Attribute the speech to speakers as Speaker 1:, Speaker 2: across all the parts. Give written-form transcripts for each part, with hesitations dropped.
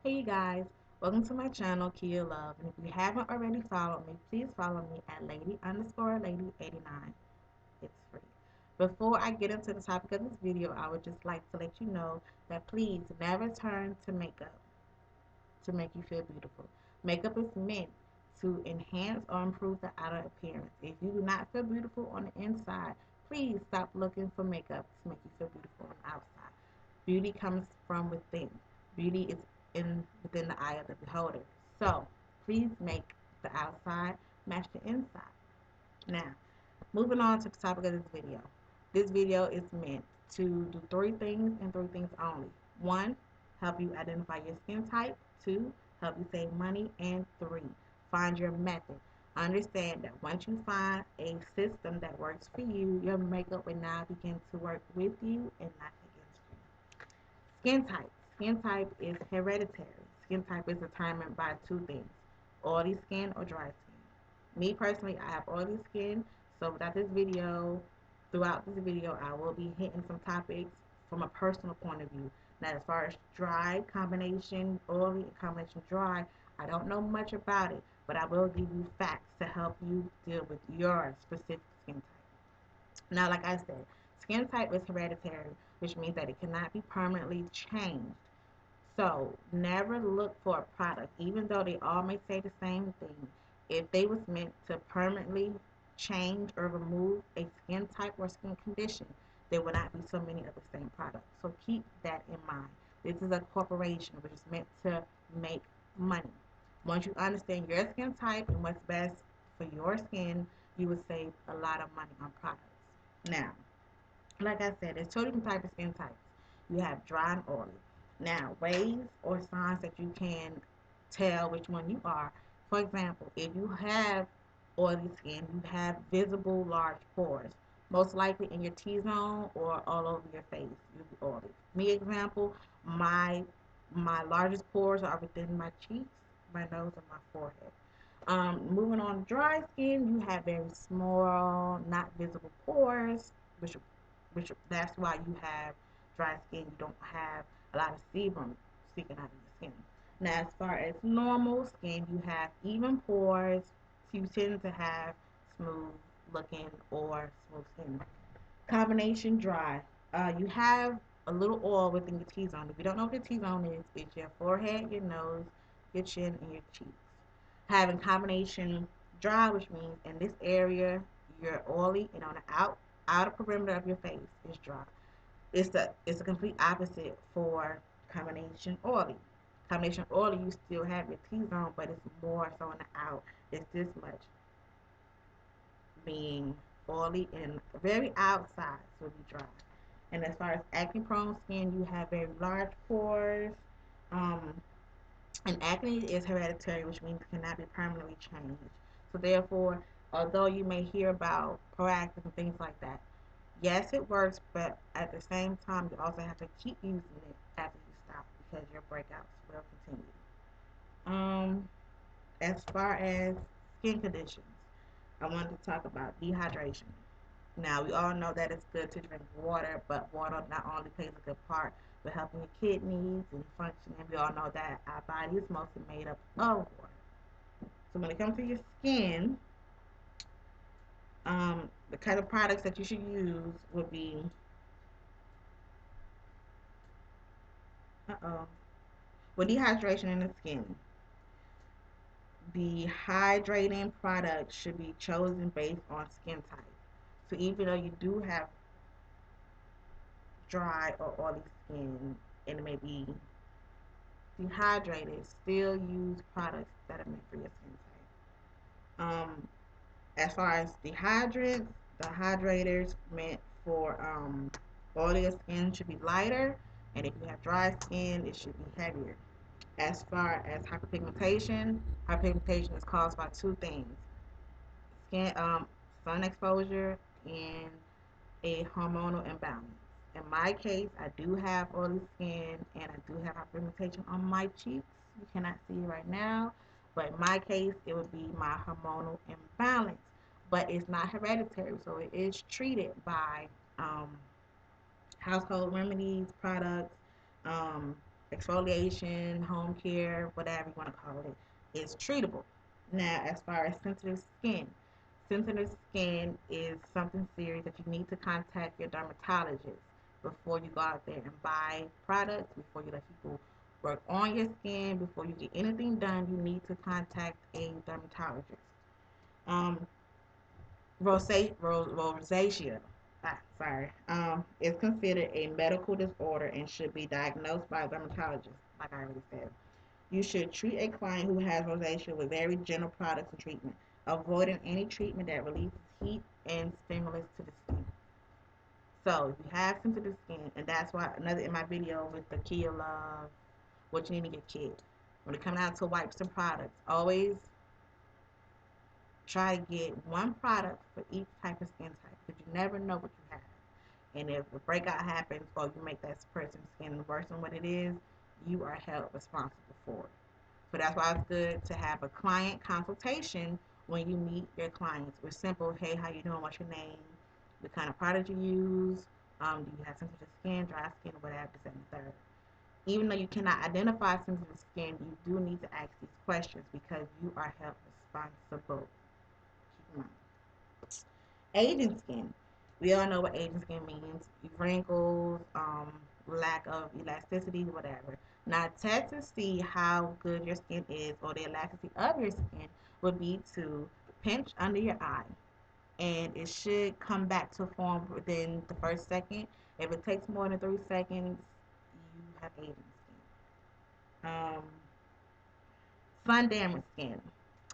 Speaker 1: Hey you guys, welcome to my channel, Kia Love. And if you haven't already followed me, please follow me at lady_lady89. It's free. Before I get into the topic of this video, I would just like to let you know that please never turn to makeup to make you feel beautiful. Makeup is meant to enhance or improve the outer appearance. If you do not feel beautiful on the inside, please stop looking for makeup to make you feel beautiful on the outside. Beauty comes from within. Beauty is in within the eye of the beholder. So please make the outside match the inside. Now, moving on to the topic of this video. This video is meant to do three things and three things only. One, help you identify your skin type. Two, help you save money. And three, find your method. Understand that once you find a system that works for you, your makeup will now begin to work with you and not against you. Skin type. Skin type is hereditary. Skin type is determined by two things: oily skin or dry skin. Me personally, I have oily skin, so throughout this video, I will be hitting some topics from a personal point of view. Now, as far as dry combination, oily and combination dry, I don't know much about it, but I will give you facts to help you deal with your specific skin type. Now, like I said, skin type is hereditary, which means that it cannot be permanently changed. So never look for a product, even though they all may say the same thing. If they was meant to permanently change or remove a skin type or skin condition, there would not be so many of the same products. So keep that in mind. This is a corporation which is meant to make money. Once you understand your skin type and what's best for your skin, you will save a lot of money on products. Now, like I said, there's two different types of skin types. You have dry and oily. Now, ways or signs that you can tell which one you are. For example, if you have oily skin, you have visible large pores. Most likely in your T-zone or all over your face, you'll be oily. Me example, my largest pores are within my cheeks, my nose, and my forehead. Moving on to dry skin, you have very small, not visible pores, which that's why you have dry skin. You don't have a lot of sebum sticking out of your skin. Now, as far as normal skin, you have even pores. So you tend to have smooth looking or smooth skin. Combination dry. You have a little oil within your T-zone. If you don't know what your T-zone is, it's your forehead, your nose, your chin, and your cheeks. Having combination dry, which means in this area you're oily, and on the outer perimeter of your face is dry. It's a complete opposite for combination oily. Combination oily, you still have your T-zone, but it's more so on the out. It's this much being oily, and very outside will be dry. And as far as acne prone skin, you have very large pores. Um, and acne is hereditary, which means it cannot be permanently changed. So therefore, although you may hear about proactive and things like that, yes, it works, but at the same time, you also have to keep using it after you stop because your breakouts will continue. Um, as far as skin conditions, I wanted to talk about dehydration. Now, we all know that it's good to drink water, but water not only plays a good part with helping your kidneys and functioning. We all know that our body is mostly made up of water. So when it comes to your skin, the kind of products that you should use would be, with dehydration in the skin, the hydrating product should be chosen based on skin type. So even though you do have dry or oily skin and it may be dehydrated, still use products that are meant for your skin type. As far as dehydrant's, the hydrators meant for oily skin should be lighter, and if you have dry skin, it should be heavier. As far as hyperpigmentation is caused by two things: skin, sun exposure, and a hormonal imbalance. In my case, I do have oily skin and I do have hyperpigmentation on my cheeks. You cannot see it right now, but in my case, it would be my hormonal imbalance. But it's not hereditary, so it is treated by household remedies, products, um, exfoliation, home care, whatever you want to call it, is treatable. Now, as far as sensitive skin is something serious that you need to contact your dermatologist before you go out there and buy products, before you let people work on your skin, before you get anything done, you need to contact a dermatologist. Um, rosacea, is considered a medical disorder and should be diagnosed by a dermatologist, like I already said. You should treat a client who has rosacea with very gentle products and treatment, avoiding any treatment that releases heat and stimulus to the skin. So if you have sensitive skin, and that's why another in my video with the Kia Love, what you need to get kit. When it comes out to wipes and products, always try to get one product for each type of skin type because you never know what you have. And if a breakout happens or you make that person's skin worse than what it is, you are held responsible for it. So that's why it's good to have a client consultation when you meet your clients. It's simple, hey, how you doing? What's your name? The kind of product you use? Do you have sensitive skin, dry skin, or whatever, this and the third. Even though you cannot identify sensitive skin, you do need to ask these questions because you are held responsible. Keep in mind. Aging skin. We all know what aging skin means. Wrinkles, lack of elasticity, whatever. Now, test to see how good your skin is or the elasticity of your skin would be to pinch under your eye. And it should come back to form within the first second. If it takes more than 3 seconds, you have aging skin. Sun damaged skin.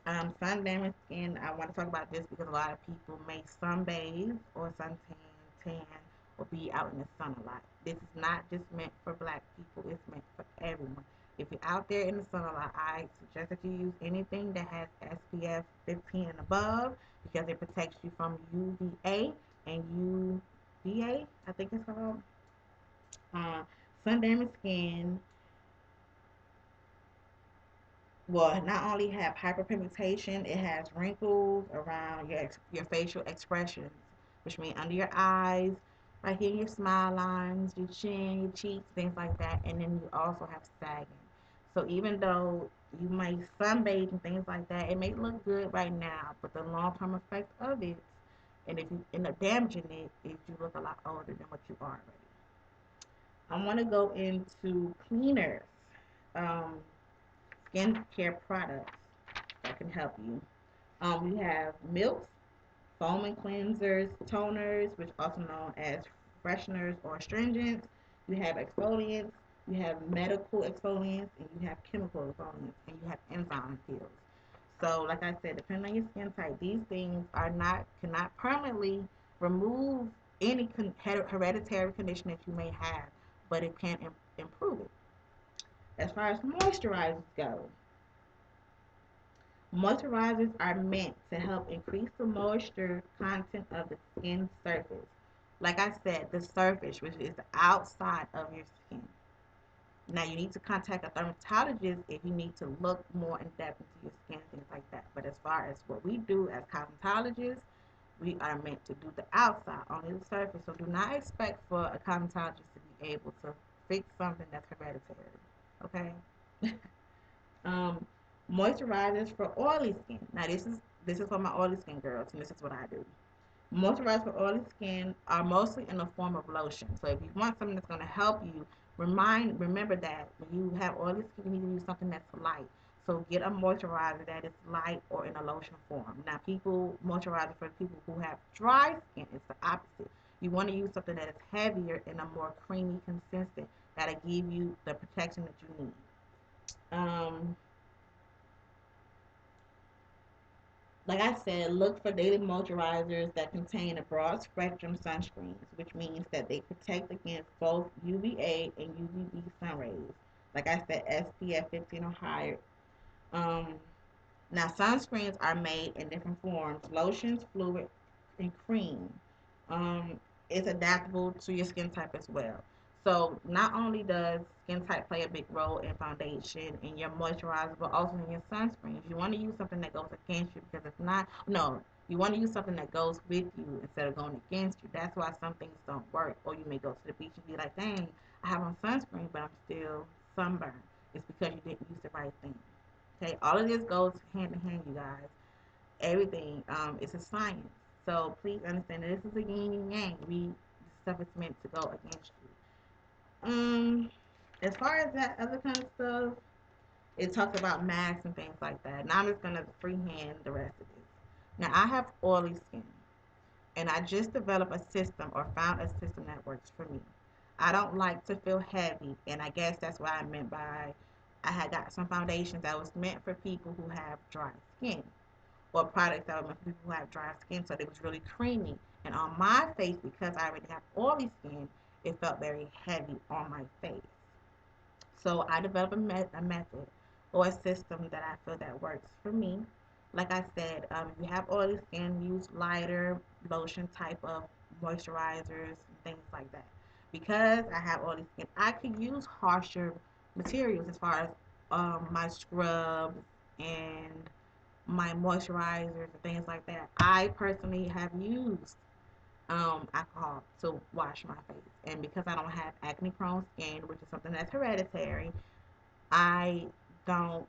Speaker 1: Sun damaged skin, I want to talk about this because a lot of people may sunbathe or tan, or be out in the sun a lot. This is not just meant for black people, it's meant for everyone. If you're out there in the sun a lot, I suggest that you use anything that has SPF 15 and above because it protects you from UVA and UVA, I think it's called. Uh, Sun damaged skin will not only have hyperpigmentation, it has wrinkles around your facial expressions, which means under your eyes, right here in your smile lines, your chin, your cheeks, things like that. And then you also have sagging. So even though you might sunbathe and things like that, it may look good right now, but the long-term effect of it, and if you end up damaging it, is you look a lot older than what you are already. I want to go into cleaners. Um, Skincare products that can help you. We have milks, foaming cleansers, toners, which are also known as fresheners or astringents. You have exfoliants, you have medical exfoliants, and you have chemical exfoliants, and you have enzyme pills. So, like I said, depending on your skin type, these things are not cannot permanently remove any hereditary condition that you may have, but it can improve it. As far as moisturizers go, moisturizers are meant to help increase the moisture content of the skin surface. Like I said, the surface, which is the outside of your skin. Now, you need to contact a dermatologist if you need to look more in depth into your skin, things like that. But as far as what we do as cosmetologists, we are meant to do the outside, only the surface. So do not expect for a cosmetologist to be able to fix something that's hereditary. Okay? Um, Moisturizers for oily skin. Now this is for my oily skin girls, and this is what I do. Moisturizers for oily skin are mostly in the form of lotion. So if you want something that's going to help you, remember that when you have oily skin, you need to use something that's light. So get a moisturizer that is light or in a lotion form. Now, moisturizer for people who have dry skin is the opposite. You want to use something that is heavier and a more creamy consistent that'll give you the protection that you need. Um, like I said, look for daily moisturizers that contain a broad spectrum sunscreens, which means that they protect against both UVA and UVB sun rays. Like I said, SPF 15 or higher. Um, Now, sunscreens are made in different forms: lotions, fluid, and cream. It's adaptable to your skin type as well. So, not only does skin type play a big role in foundation and your moisturizer, but also in your sunscreens. You want to use something that goes against you because if not, no, you want to use something that goes with you instead of going against you. That's why some things don't work. Or you may go to the beach and be like, dang, I have on sunscreen, but I'm still sunburn, it's because you didn't use the right thing. Okay, all of this goes hand in hand, you guys. Everything is a science. So please understand that this is a yin and yang. Stuff is meant to go against you. As far as that other kind of stuff, it talks about masks and things like that. Now I'm just gonna freehand the rest of this. Now I have oily skin, and I just developed a system or found a system that works for me. I don't like to feel heavy, and I guess that's what I meant by I had got some foundations that was meant for people who have dry skin, or products that were meant for people who have dry skin, so it was really creamy. And on my face, because I already have oily skin, it felt very heavy on my face. So I developed a method or a system that I feel that works for me. Like I said, if you have oily skin, use lighter lotion type of moisturizers and things like that. Because I have oily skin, I could use harsher materials as far as my scrubs and my moisturizers and things like that. I personally have used alcohol to wash my face, and because I don't have acne prone skin, which is something that's hereditary, I don't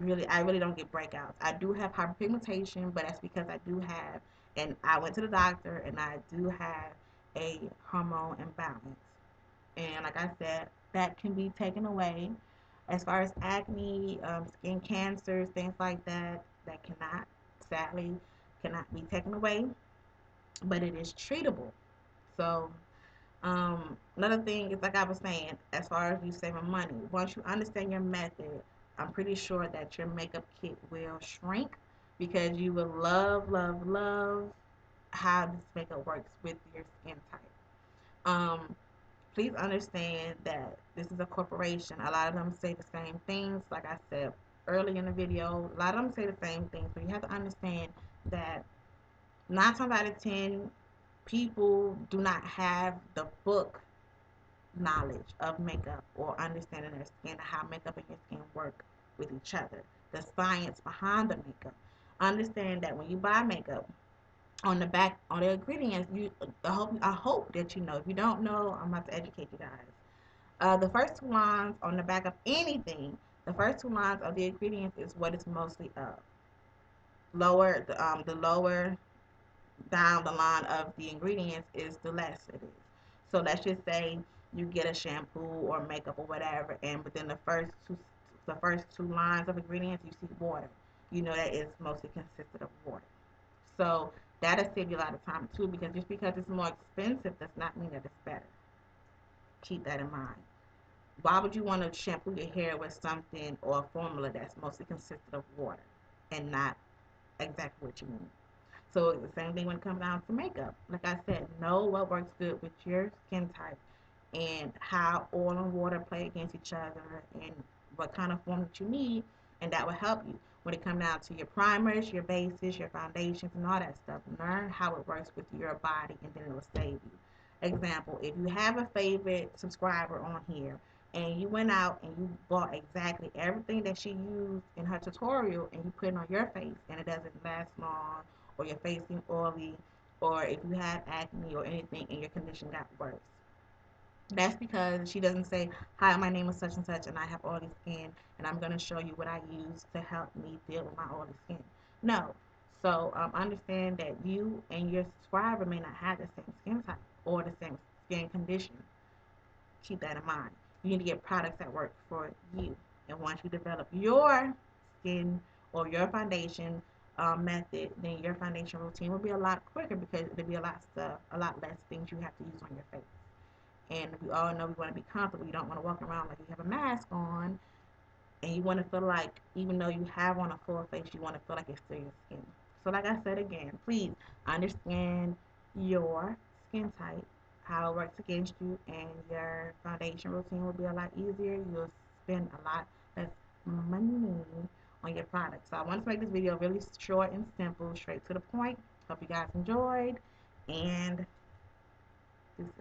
Speaker 1: I really don't get breakouts. I do have hyperpigmentation, but that's because I do have, and I went to the doctor, and I do have a hormone imbalance. And like I said, that can be taken away. As far as acne, skin cancers, things like that, that cannot, sadly, cannot be taken away, but it is treatable. So another thing is, like I was saying, as far as you saving money, once you understand your method, I'm pretty sure that your makeup kit will shrink because you will love, love, love how this makeup works with your skin type. Um, Please understand that this is a corporation. A lot of them say the same things. Like I said early in the video, a lot of them say the same things, but you have to understand that 9 times out of 10, people do not have the book knowledge of makeup or understanding their skin, how makeup and your skin work with each other, the science behind the makeup. Understand that when you buy makeup, on the back, on the ingredients, I hope that you know. If you don't know, I'm about to educate you guys. The first 2 lines on the back of anything, the first 2 lines of the ingredients is what it's mostly of. The lower down the line of the ingredients is the less it is. So let's just say you get a shampoo or makeup or whatever, and within the first 2 lines of ingredients, you see water. You know that it's mostly consisted of water. So that'll save you a lot of time too, because just because it's more expensive does not mean that it's better. Keep that in mind. Why would you want to shampoo your hair with something or a formula that's mostly consisted of water and not exactly what you need? So the same thing when it comes down to makeup. Like I said, know what works good with your skin type and how oil and water play against each other and what kind of form that you need, and that will help you when it comes down to your primers, your bases, your foundations, and all that stuff. Learn how it works with your body, and then it will save you. Example, if you have a favorite subscriber on here and you went out and you bought exactly everything that she used in her tutorial and you put it on your face and it doesn't last long, or your face is oily, or if you have acne or anything and your condition got worse, that's because she doesn't say, "Hi, my name is such and such, and I have oily skin, and I'm going to show you what I use to help me deal with my oily skin." No. So understand that you and your subscriber may not have the same skin type or the same skin condition. Keep that in mind. You need to get products that work for you. And once you develop your skin or your foundation method, then your foundation routine will be a lot quicker because it'll be a lot less things you have to use on your face. And we all know we want to be comfortable. You don't want to walk around like you have a mask on, and you want to feel like, even though you have on a full face, you want to feel like it's still your skin. So, like I said again, please understand your skin type, how it works against you, and your foundation routine will be a lot easier. You'll spend a lot less money on your product. So, I want to make this video really short and simple, straight to the point. Hope you guys enjoyed, and this is